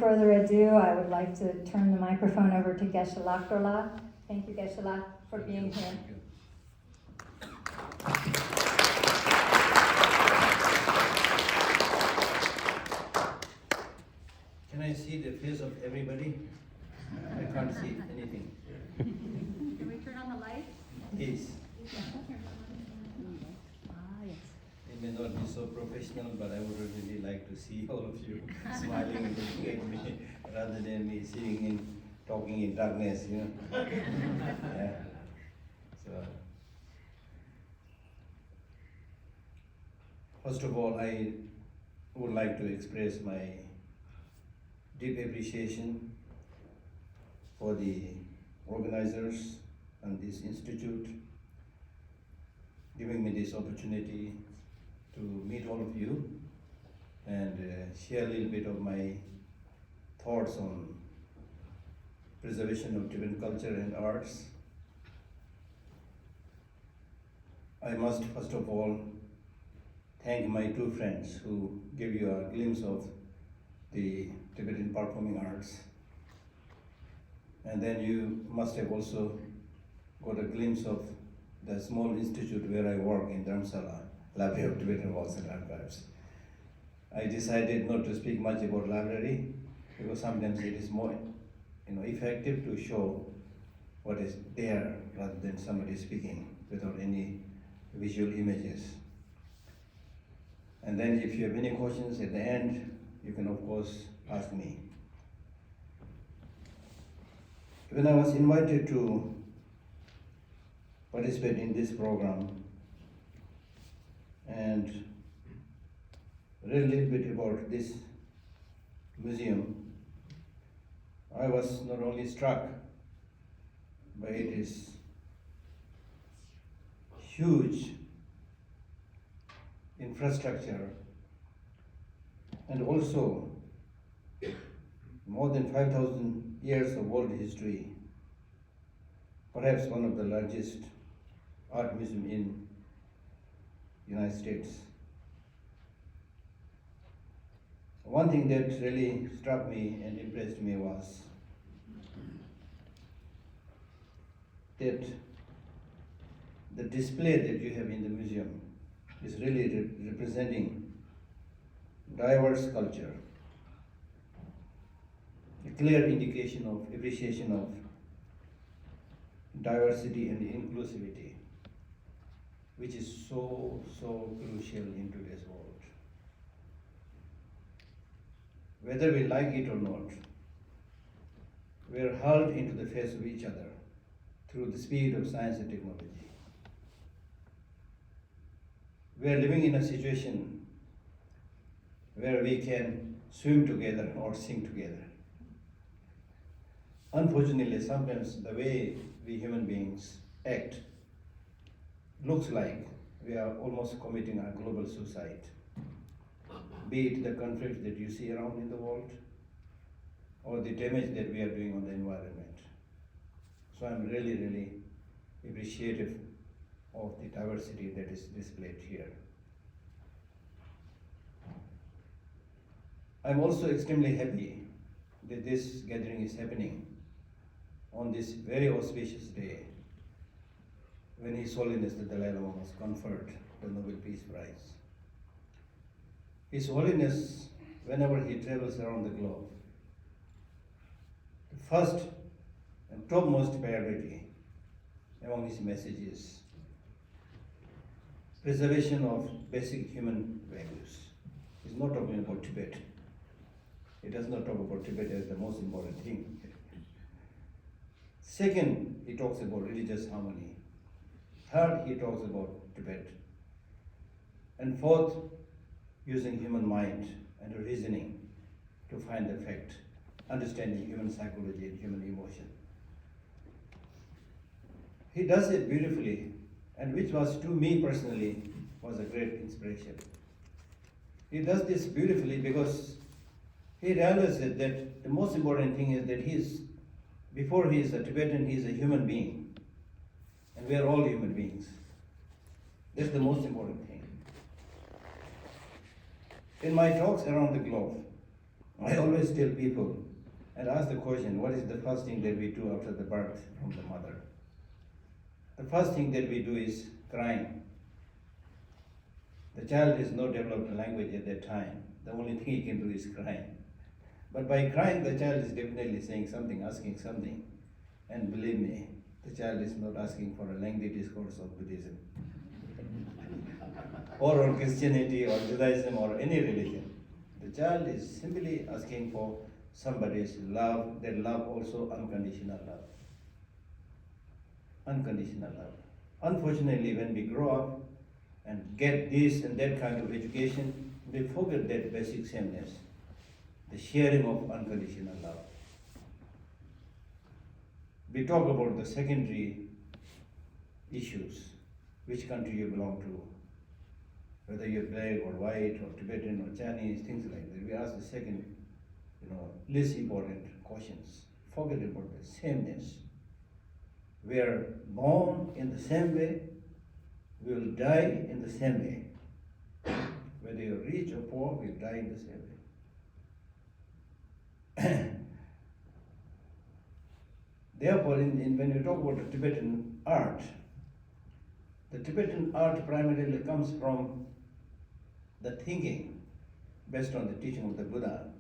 further ado, I would like to turn the microphone over to Geshe Lhakdor. Thank you, Geshe Lhakdor, for being here. Can I see the face of everybody? I can't see anything. Can we turn on the light? Yes. Ah, yes. It may not be so professional, but I would really like to see all of you smiling and looking at me rather than me sitting in, talking in darkness, you know. Yeah. So, first of all, I would like to express my deep appreciation for the organizers and this institute giving me this opportunity to meet all of you and share a little bit of my thoughts on preservation of Tibetan culture and arts. I must first of all thank my two friends who gave you a glimpse of the Tibetan performing arts. And then you must have also got a glimpse of the small institute where I work in Dharamsala, Library of Tibetan Works and Archives. I decided not to speak much about library because sometimes it is more effective to show what is there rather than somebody speaking without any visual images. And then if you have any questions at the end, you can of course ask me. When I was invited to participate in this program and read a little bit about this museum, I was not only struck by its huge infrastructure and also more than 5,000 years of world history, perhaps one of the largest art museum in United States. One thing that really struck me and impressed me was that the display that you have in the museum is really representing diverse culture, a clear indication of appreciation of diversity and inclusivity, which is so crucial in today's world. Whether we like it or not, we are hurled into the face of each other through the speed of science and technology. We are living in a situation where we can swim together or sing together. Unfortunately, sometimes the way we human beings act looks like we are almost committing a global suicide, be it the conflict that you see around in the world or the damage that we are doing on the environment. So I'm really appreciative of the diversity that is displayed here. I'm also extremely happy that this gathering is happening on this very auspicious day when His Holiness the Dalai Lama was conferred the Nobel Peace Prize. His Holiness, whenever he travels around the globe, the first and topmost priority among his messages preservation of basic human values. He's not talking about Tibet. He does not talk about Tibet as the most important thing. Second, he talks about religious harmony. Third, he talks about Tibet. And fourth, using human mind and reasoning to find the fact, understanding human psychology and human emotion. He does it beautifully, and which was to me personally was a great inspiration. He does this beautifully because he realizes that the most important thing is that before he is a Tibetan, he is a human being. And we are all human beings. That's the most important thing. In my talks around the globe, I always tell people and ask the question, what is the first thing that we do after the birth from the mother? The first thing that we do is crying. The child is not developed language at that time. The only thing he can do is crying. But by crying, the child is definitely saying something, asking something. And believe me, the child is not asking for a lengthy discourse of Buddhism or on Christianity or Judaism or any religion. The child is simply asking for somebody's love, that love also unconditional love. Unconditional love. Unfortunately, when we grow up and get this and that kind of education, we forget that basic sameness, the sharing of unconditional love. We talk about the secondary issues, which country you belong to, whether you're black or white or Tibetan or Chinese, things like that. We ask the second, less important questions. Forget about the sameness. We are born in the same way, we will die in the same way. Whether you're rich or poor, we'll die in the same way. Therefore, when you talk about the Tibetan art primarily comes from the thinking based on the teaching of the Buddha.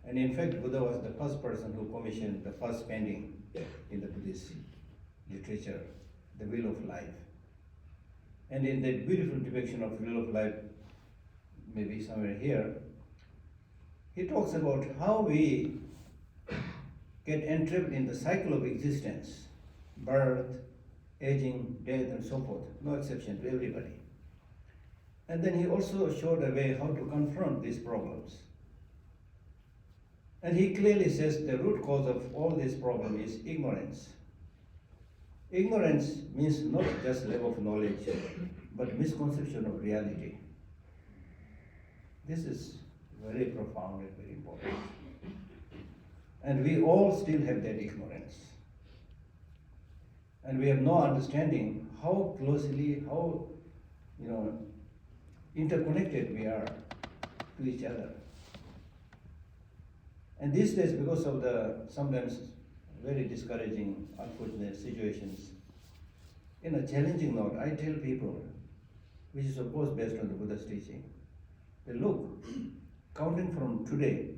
And in fact, Buddha was the first person who commissioned the first painting in the Buddhist literature, the Wheel of Life. And in that beautiful depiction of Wheel of Life, maybe somewhere here, he talks about how we get entrapped in the cycle of existence, birth, aging, death, and so forth, no exception to everybody. And then he also showed a way how to confront these problems. And he clearly says the root cause of all this problem is ignorance. Ignorance means not just lack of knowledge, but misconception of reality. This is very profound and very important. And we all still have that ignorance. And we have no understanding how closely, how interconnected we are to each other. And these days, because of the sometimes very discouraging, unfortunate situations, in a challenging note, I tell people, which is of course based on the Buddha's teaching, that look, counting from today,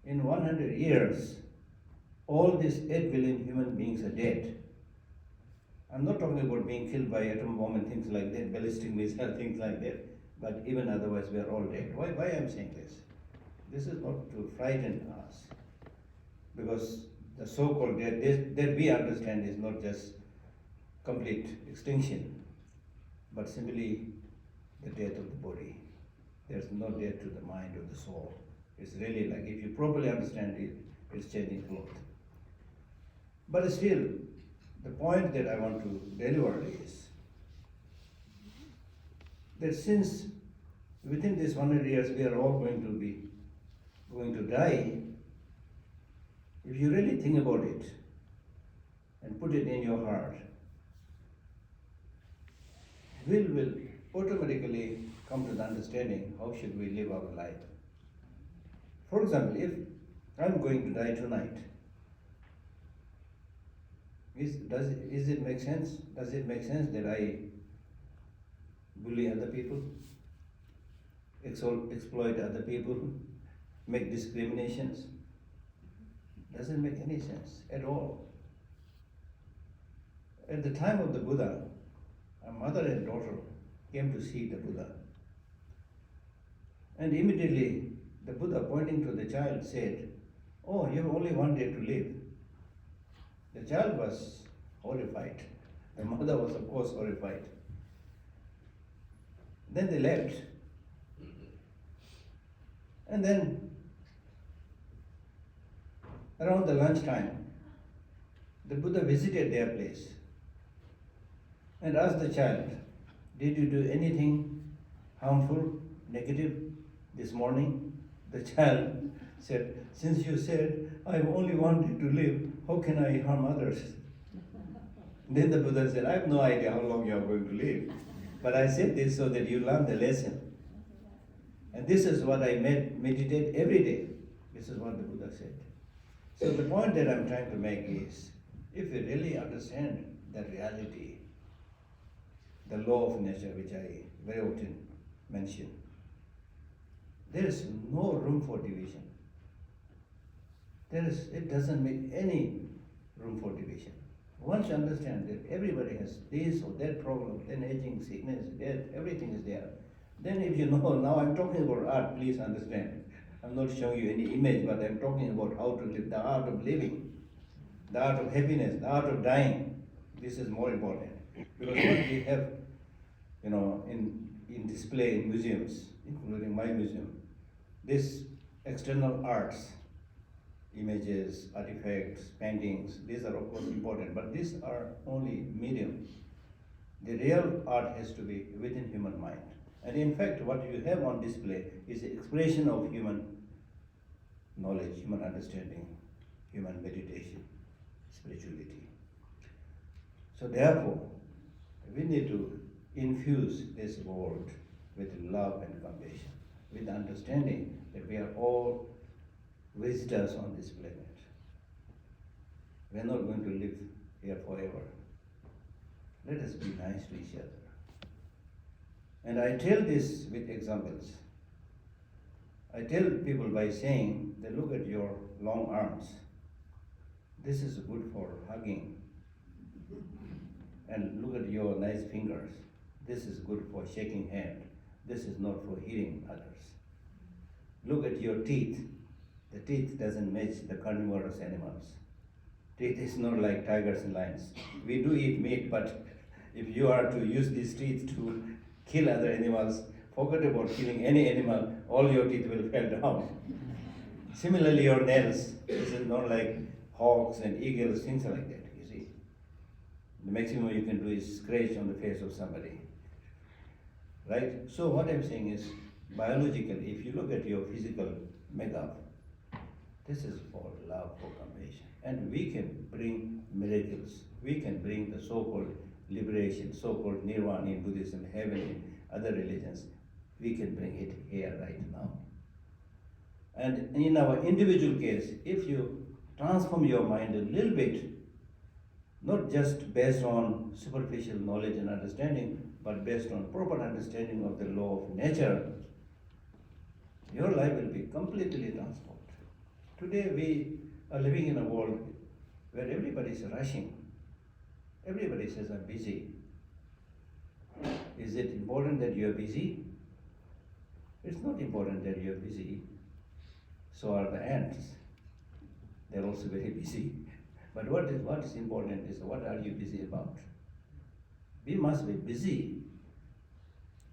in 100 years, all these 8 billion human beings are dead. I'm not talking about being killed by atom bomb and things like that, ballistic missile, things like that, but even otherwise we are all dead. Why I'm saying this? This is not to frighten us, because the so-called death that we understand is not just complete extinction, but simply the death of the body. There's no death to the mind or the soul. It's really like, if you properly understand it, it's changing cloth. But still, the point that I want to deliver is that since within this 100 years we are all going to die, if you really think about it and put it in your heart, we will automatically come to the understanding how should we live our life. For example, if I'm going to die tonight, does it make sense? Does it make sense that I bully other people, exploit other people, make discriminations? Doesn't make any sense at all. At the time of the Buddha, a mother and daughter came to see the Buddha. And immediately the Buddha, pointing to the child, said, "Oh, you have only 1 day to live." The child was horrified. The mother was, of course, horrified. Then they left. And then, around the lunchtime, the Buddha visited their place and asked the child, "Did you do anything harmful, negative this morning?" The child said, "Since you said I have only 1 day to live, how can I harm others?" Then the Buddha said, "I have no idea how long you are going to live, but I said this so that you learn the lesson. And this is what I meditate every day. This is what the Buddha said. So the point that I'm trying to make is, if we really understand the reality, the law of nature, which I very often mention, there is no room for division. It doesn't make any room for division. Once you understand that everybody has this or that problem, then aging, sickness, death, everything is there. Then if you know, now I'm talking about art, please understand. I'm not showing you any image, but I'm talking about how to live, the art of living, the art of happiness, the art of dying. This is more important. Because what we have, in display in museums, including my museum, this external arts, images, artifacts, paintings, these are of course important, but these are only medium. The real art has to be within human mind. And in fact, what you have on display is the expression of human knowledge, human understanding, human meditation, spirituality. So therefore, we need to infuse this world with love and compassion, with the understanding that we are all visitors on this planet. We are not going to live here forever. Let us be nice to each other. And I tell this with examples. I tell people by saying that look at your long arms. This is good for hugging. And look at your nice fingers. This is good for shaking hand. This is not for hitting others. Look at your teeth. The teeth doesn't match the carnivorous animals. Teeth is not like tigers and lions. We do eat meat, but if you are to use these teeth to kill other animals, forget about killing any animal, all your teeth will fall down. Similarly, your nails, this is not like hawks and eagles, things like that, you see. The maximum you can do is scratch on the face of somebody. Right? So what I'm saying is, biologically, if you look at your physical makeup, this is for love, for compassion. And we can bring miracles. We can bring the so-called liberation, so-called nirvana in Buddhism, heaven in other religions. We can bring it here right now. And in our individual case, if you transform your mind a little bit, not just based on superficial knowledge and understanding, but based on proper understanding of the law of nature, your life will be completely transformed. Today we are living in a world where everybody is rushing. Everybody says, I'm busy. Is it important that you are busy? It's not important that you are busy. So are the ants. They're also very busy. But what is important is, what are you busy about? We must be busy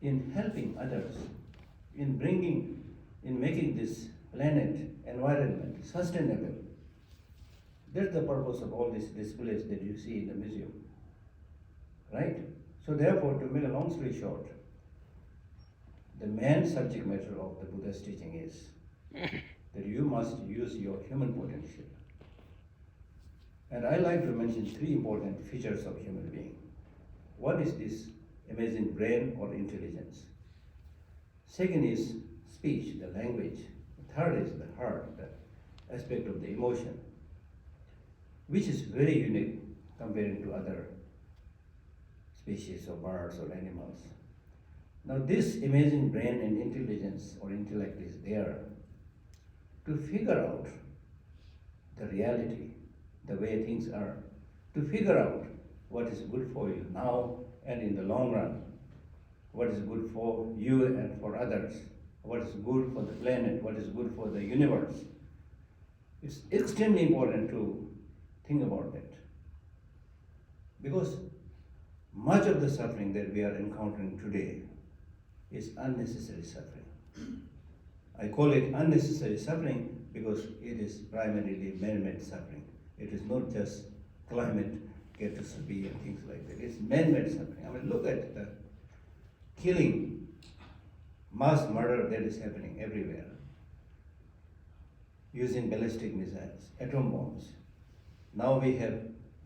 in helping others, in making this planet, environment sustainable. That's the purpose of all these displays that you see in the museum, right? So therefore, to make a long story short, the main subject matter of the Buddha's teaching is that you must use your human potential. And I like to mention three important features of human being. One is this amazing brain or intelligence. Second is speech, the language. The third is the heart, the aspect of the emotion, which is very unique comparing to other species of birds or animals. Now this amazing brain and intelligence or intellect is there to figure out the reality, the way things are, to figure out what is good for you now and in the long run, what is good for you and for others, what is good for the planet, what is good for the universe. It's extremely important to think about that. Because much of the suffering that we are encountering today is unnecessary suffering. I call it unnecessary suffering because it is primarily man-made suffering. It is not just climate catastrophe and things like that. It's man-made suffering. I mean, look at the killing, mass murder that is happening everywhere, using ballistic missiles, atom bombs. Now we have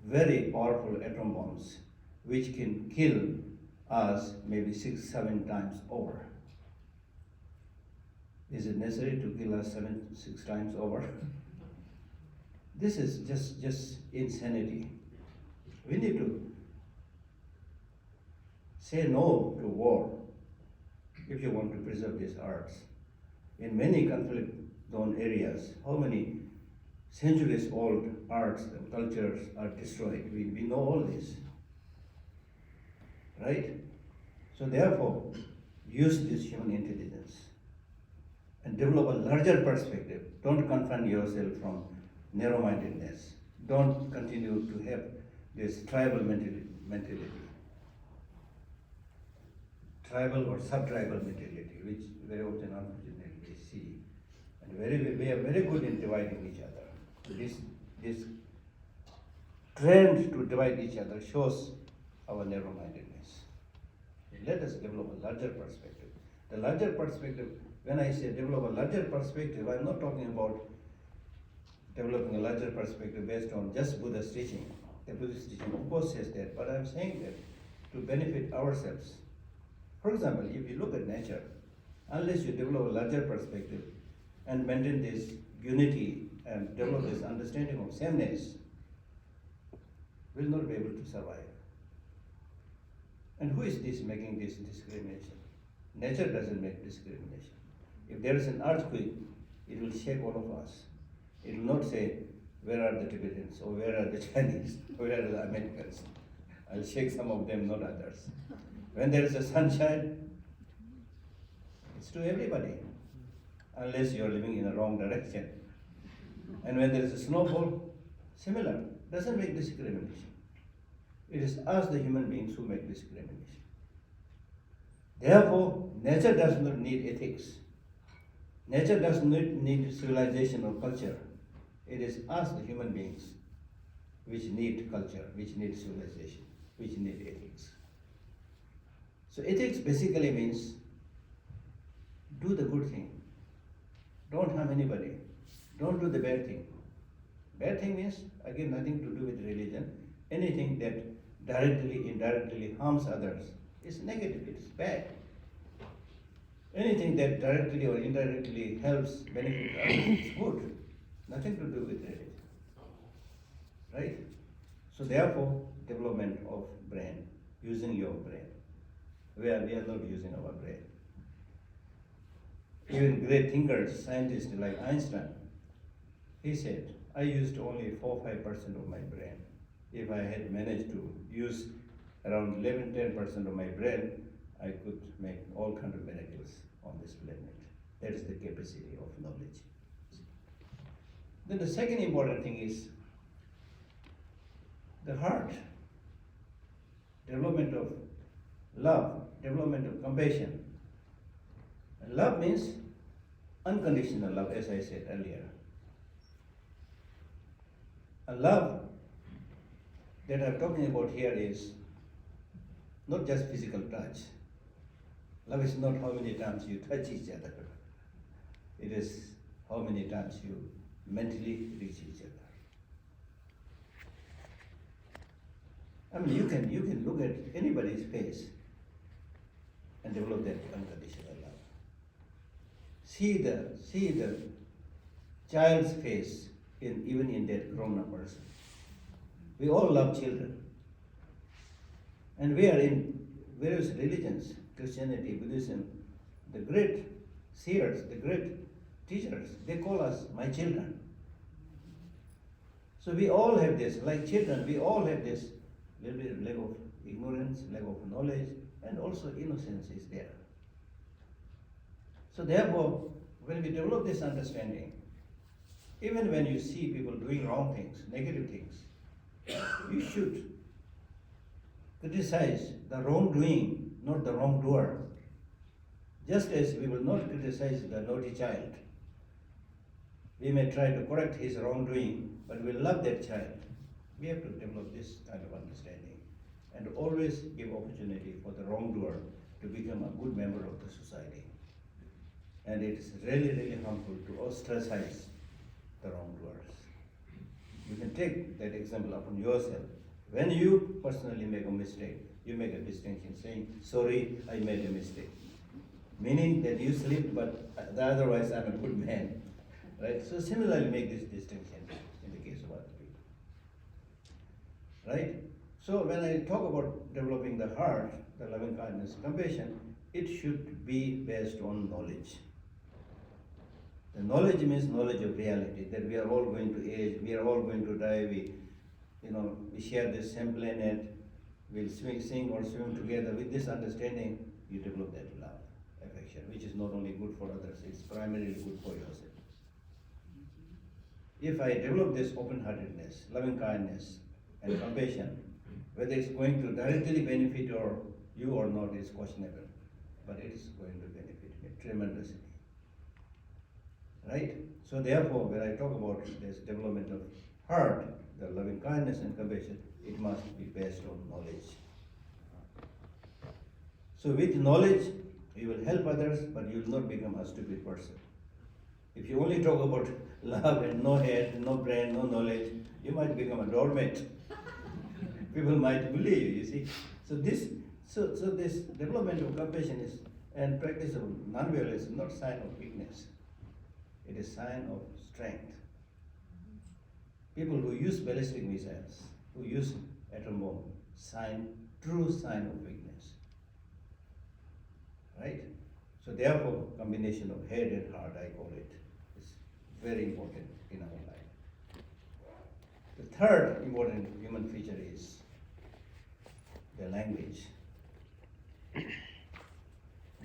very powerful atom bombs which can kill us maybe 6-7 times over. Is it necessary to kill us 6 times over? This is just insanity. We need to say no to war if you want to preserve these arts. In many conflict-zone areas, how many centuries-old arts and cultures are destroyed? We know all this, right? So therefore, use this human intelligence and develop a larger perspective. Don't confine yourself from narrow-mindedness. Don't continue to have this tribal mentality. Tribal or sub-tribal mentality, which very often, unfortunately, we see. And we are very good in dividing each other. This trend to divide each other shows our narrow-mindedness. Let us develop a larger perspective. The larger perspective, when I say develop a larger perspective, I'm not talking about developing a larger perspective based on just Buddha's teaching. The Buddhist teaching, of course, says that, but I'm saying that to benefit ourselves. For example, if you look at nature, unless you develop a larger perspective and maintain this unity and develop this understanding of sameness, will not be able to survive. And who is this making this discrimination? Nature doesn't make discrimination. If there is an earthquake, it will shake all of us. It will not say, where are the Tibetans, or where are the Chinese, where are the Americans? I'll shake some of them, not others. When there is a sunshine, it's to everybody, unless you are living in the wrong direction. And when there is a snowfall, similar, doesn't make discrimination. It is us, the human beings, who make discrimination. Therefore, nature does not need ethics. Nature does not need civilization or culture. It is us, the human beings, which need culture, which need civilization, which need ethics. So ethics basically means do the good thing. Don't harm anybody. Don't do the bad thing. Bad thing means, again, nothing to do with religion. Anything that directly, indirectly harms others is negative, it's bad. Anything that directly or indirectly helps benefit others is good. Nothing to do with religion. Right? So therefore, development of brain, using your brain. We are not using our brain. Even great thinkers, scientists like Einstein, he said, I used only 4-5% of my brain. If I had managed to use around 11-10% of my brain, I could make all kinds of miracles on this planet. That is the capacity of knowledge. Then the second important thing is the heart. Development of love, development of compassion. And love means unconditional love, as I said earlier. A love that I'm talking about here is not just physical touch. Love is not how many times you touch each other. It is how many times you mentally reach each other. I mean, you can look at anybody's face and develop that unconditional love. See the child's face even in that grown-up person. We all love children. And we are in various religions, Christianity, Buddhism, the great seers, the great teachers, they call us my children. So we all have this, like children, we all have this little bit of lack of ignorance, lack of knowledge, and also innocence is there. So therefore, when we develop this understanding, even when you see people doing wrong things, negative things, you should criticize the wrongdoing, not the wrongdoer. Just as we will not criticize the naughty child. We may try to correct his wrongdoing, but we love that child. We have to develop this kind of understanding and always give opportunity for the wrongdoer to become a good member of the society. And it is really, really harmful to ostracize the wrongdoers. You can take that example upon yourself. When you personally make a mistake, you make a distinction saying, sorry, I made a mistake. meaning that you sleep, but otherwise I'm a good man, right? So similarly, make this distinction in the case of other people, right? So when I talk about developing the heart, the loving kindness, compassion, it should be based on knowledge. The knowledge means knowledge of reality, that we are all going to age, we are all going to die, we share this same planet, we'll sing or swim together. With this understanding, you develop that love, affection, which is not only good for others, it's primarily good for yourself. If I develop this open-heartedness, loving kindness, and compassion, whether it's going to directly benefit you or not is questionable, but it is going to benefit me tremendously. Right? So therefore, when I talk about this development of heart, the loving kindness and compassion, it must be based on knowledge. So with knowledge, you will help others, but you will not become a stupid person. If you only talk about love and no head, no brain, no knowledge, you might become a doormat. People might bully you see. So this development of compassion is and practice of non-violence is not sign of weakness. It is sign of strength. People who use ballistic missiles, who use atom bomb, true sign of weakness. Right? So therefore, combination of head and heart, I call it, is very important in our life. The third important human feature is the language.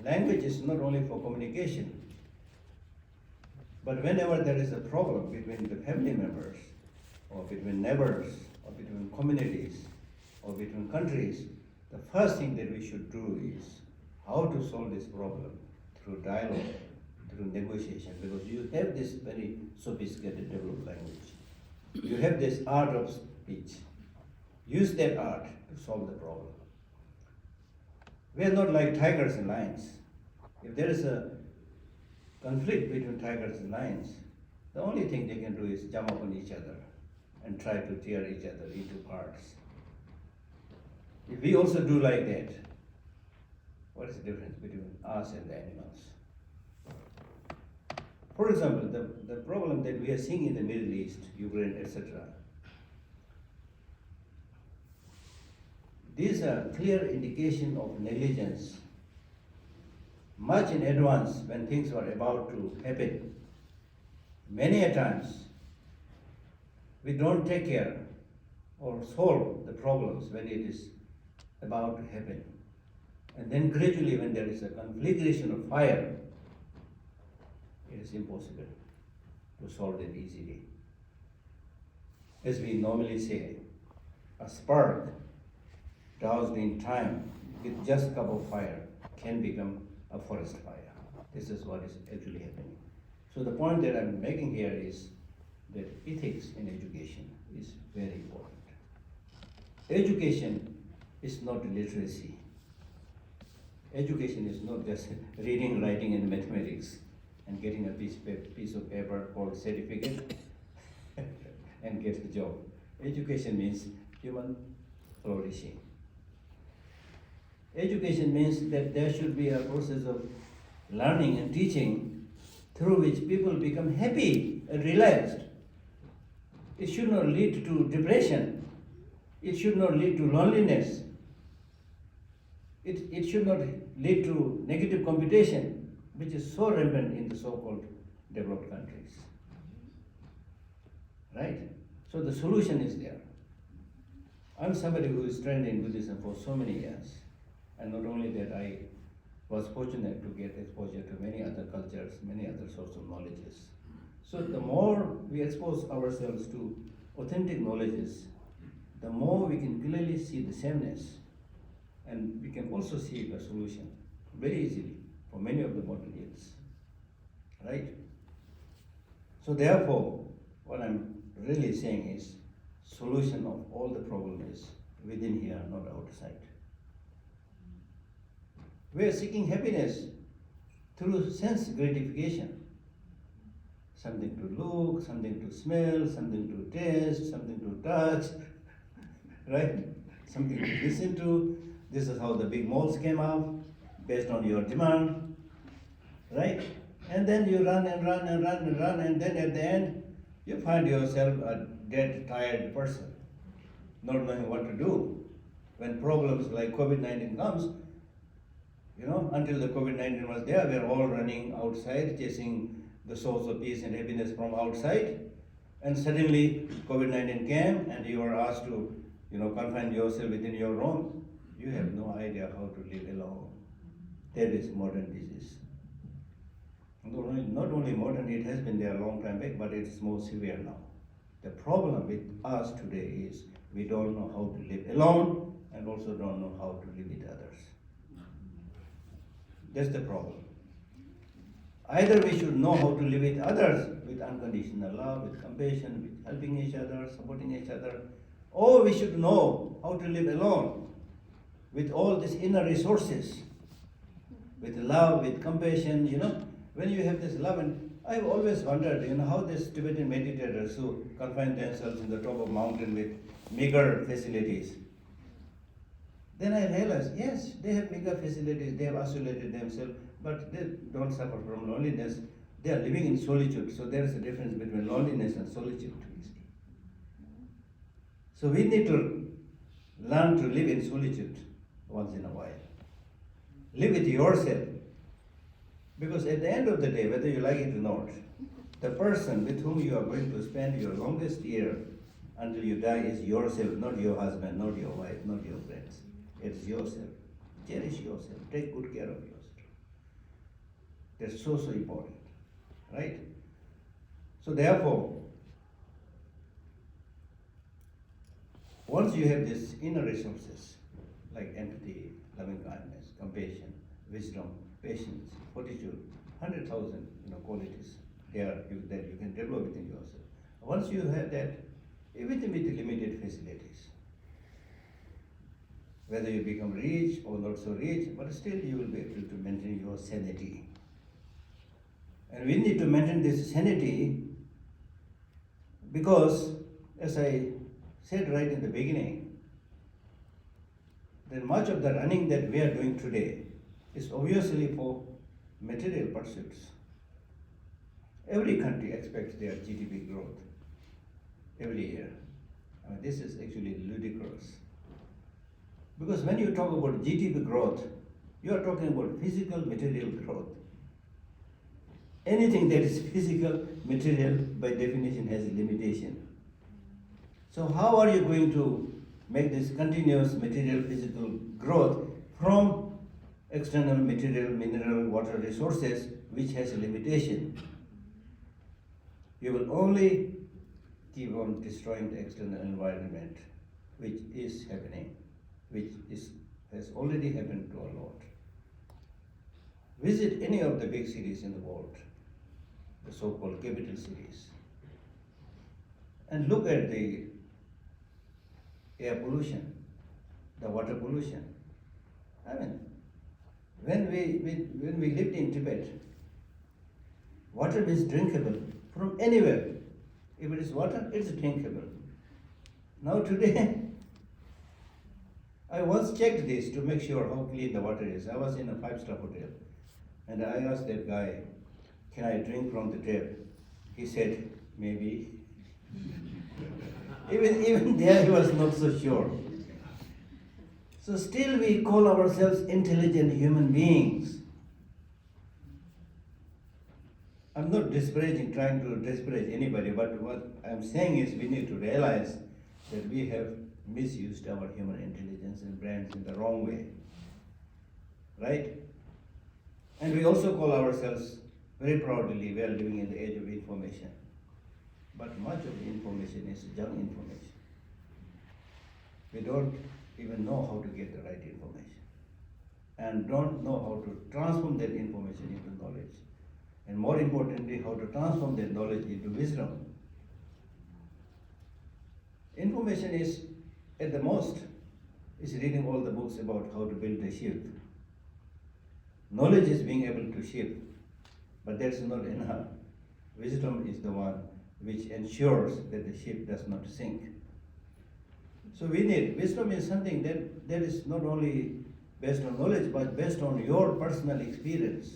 Language is not only for communication, but whenever there is a problem between the family members, or between neighbors, or between communities, or between countries, the first thing that we should do is how to solve this problem through dialogue, through negotiation, because you have this very sophisticated developed language. You have this art of speech. Use that art to solve the problem. We are not like tigers and lions. If there is a conflict between tigers and lions, the only thing they can do is jump upon each other and try to tear each other into parts. If we also do like that, what is the difference between us and the animals? For example, the problem that we are seeing in the Middle East, Ukraine, etc., these are clear indication of negligence, much in advance when things were about to happen. Many a times, we don't take care or solve the problems when it is about to happen. And then gradually, when there is a conflagration of fire, it is impossible to solve it easily. As we normally say, a spark doused in time with just a cup of fire can become a forest fire. This is what is actually happening. So the point that I'm making here is that ethics in education is very important. Education is not literacy. Education is not just reading, writing, and mathematics and getting a piece of paper called certificate and get a job. Education means human flourishing. Education means that there should be a process of learning and teaching through which people become happy and relaxed. It should not lead to depression. It should not lead to loneliness. It should not lead to negative competition, which is so rampant in the so-called developed countries. Right? So the solution is there. I'm somebody who is trained in Buddhism for so many years. And not only that, I was fortunate to get exposure to many other cultures, many other sorts of knowledges. So the more we expose ourselves to authentic knowledges, the more we can clearly see the sameness. And we can also see a solution very easily for many of the modern ills. Right? So therefore, what I'm really saying is, solution of all the problem is within here, not outside. We are seeking happiness through sense gratification. Something to look, something to smell, something to taste, something to touch, right? Something to listen to. This is how the big malls came out, based on your demand. right? And then you run and run and run and run, and then at the end, you find yourself a dead, tired person, not knowing what to do. When problems like COVID-19 comes, until the COVID-19 was there, we were all running outside, chasing the source of peace and happiness from outside. And suddenly COVID-19 came and you were asked to, confine yourself within your room. You have no idea how to live alone. That is modern disease. Not only modern, it has been there a long time back, but it's more severe now. The problem with us today is we don't know how to live alone and also don't know how to live with others. That's the problem. Either we should know how to live with others with unconditional love, with compassion, with helping each other, supporting each other, or we should know how to live alone with all these inner resources, with love, with compassion, when you have this love. And I've always wondered, how these Tibetan meditators who confine themselves in the top of a mountain with meager facilities. Then I realized, yes, they have meager facilities, they have isolated themselves, but they don't suffer from loneliness. They are living in solitude. So there is a difference between loneliness and solitude, you see. So we need to learn to live in solitude once in a while. Live with yourself. Because at the end of the day, whether you like it or not, the person with whom you are going to spend your longest year until you die is yourself, not your husband, not your wife, not your friends. It's yourself. Cherish yourself. Take good care of yourself. That's so important, right? So therefore, once you have these inner resources like empathy, loving kindness, compassion, wisdom, patience, fortitude, 100,000 qualities there that you can develop within yourself. Once you have that, even with limited facilities, whether you become rich or not so rich, but still you will be able to maintain your sanity. And we need to maintain this sanity because, as I said right in the beginning, that much of the running that we are doing today is obviously for material pursuits. Every country expects their GDP growth every year. This is actually ludicrous. Because when you talk about GDP growth, you are talking about physical material growth. Anything that is physical material by definition has a limitation. So how are you going to make this continuous material physical growth from external material, mineral, water resources which has a limitation? You will only keep on destroying the external environment, which is happening, has already happened to a lot. Visit any of the big cities in the world, the so-called capital cities, and look at the air pollution, the water pollution. When we lived in Tibet, water is drinkable from anywhere. If it is water, it's drinkable. Now today, I once checked this to make sure how clean the water is. I was in a 5-star hotel and I asked that guy, can I drink from the tap? He said, maybe. Even there he was not so sure. So still we call ourselves intelligent human beings. I'm not trying to disparage anybody, but what I'm saying is we need to realize that we have misused our human intelligence and brains in the wrong way, right? And we also call ourselves very proudly, we are living in the age of information. But much of the information is junk information. We don't even know how to get the right information and don't know how to transform that information into knowledge. And more importantly, how to transform that knowledge into wisdom. Information is, at the most, is reading all the books about how to build a ship. Knowledge is being able to ship, but that's not enough. Wisdom is the one which ensures that the ship does not sink. So wisdom is something that is not only based on knowledge, but based on your personal experience.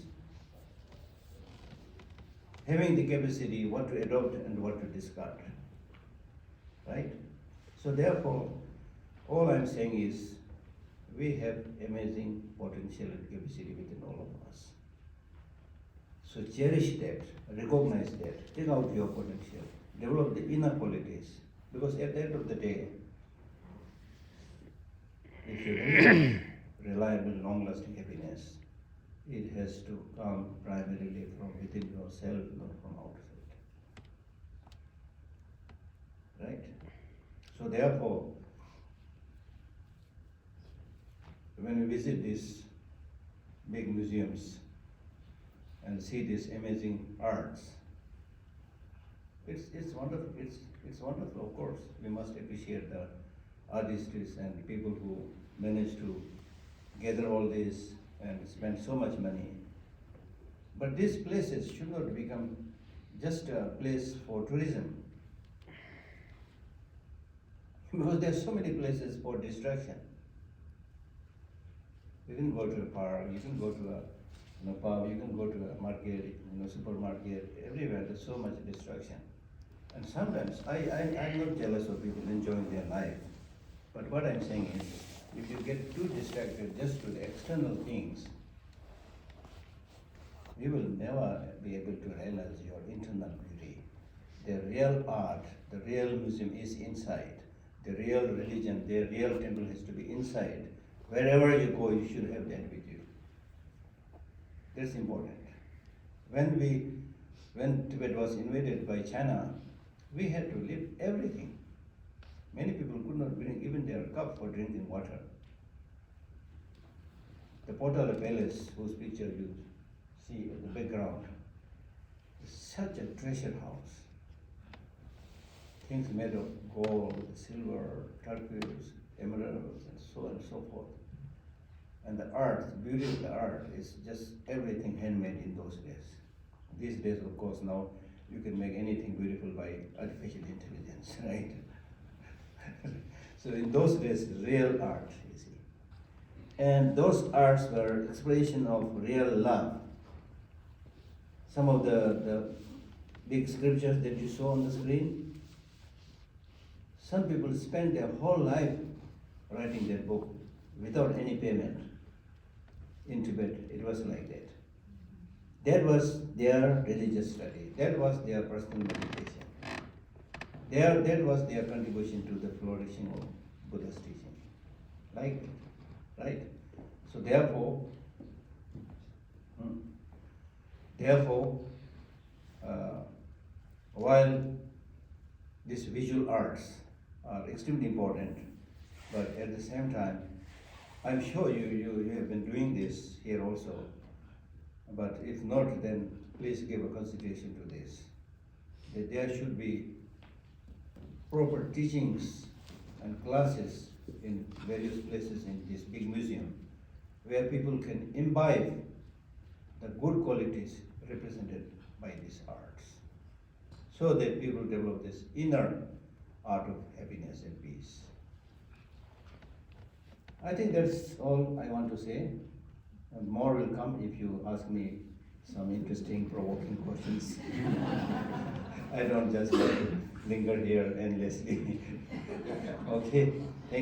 having the capacity what to adopt and what to discard, right? So therefore, all I'm saying is, we have amazing potential and capacity within all of us. So cherish that, recognize that, take out your potential, develop the inner qualities. Because at the end of the day, if you really want reliable, long-lasting happiness, it has to come primarily from within yourself, not from outside. Right? So therefore, when we visit these big museums and see these amazing arts, it's wonderful. It's wonderful, of course. We must appreciate the artists and people who manage to gather all this and spend so much money. But these places should not become just a place for tourism. Because there are so many places for distraction. You can go to a park, you can go to a pub, you can go to a market, supermarket, everywhere there's so much distraction. And sometimes I'm not jealous of people enjoying their life. But what I'm saying is, if you get too distracted just to the external things, you will never be able to realize your internal beauty. The real art, the real museum is inside. The real religion, the real temple has to be inside. Wherever you go, you should have that with you. That's important. When Tibet was invaded by China, we had to leave everything. Many people could not bring even their cup for drinking water. The Potala Palace, whose picture you see in the background, is such a treasure house. Things made of gold, silver, turquoise, emeralds, and so on and so forth. And the art, the beauty of the art is just everything handmade in those days. These days, of course, now you can make anything beautiful by artificial intelligence, right? So in those days, real art, you see. And those arts were expression of real love. Some of the big scriptures that you saw on the screen, some people spend their whole life writing that book without any payment. In Tibet, it was like that. That was their religious study. That was their personal meditation. That was their contribution to the flourishing of Buddha's teaching. Like that, right? So therefore, while these visual arts are extremely important, but at the same time, I'm sure you have been doing this here also, but if not, then please give a consideration to this. That there should be proper teachings and classes in various places in this big museum where people can imbibe the good qualities represented by these arts, so that people develop this inner art of happiness and peace. I think that's all I want to say. And more will come if you ask me some interesting, provoking questions. I don't just linger here endlessly. Okay. Thank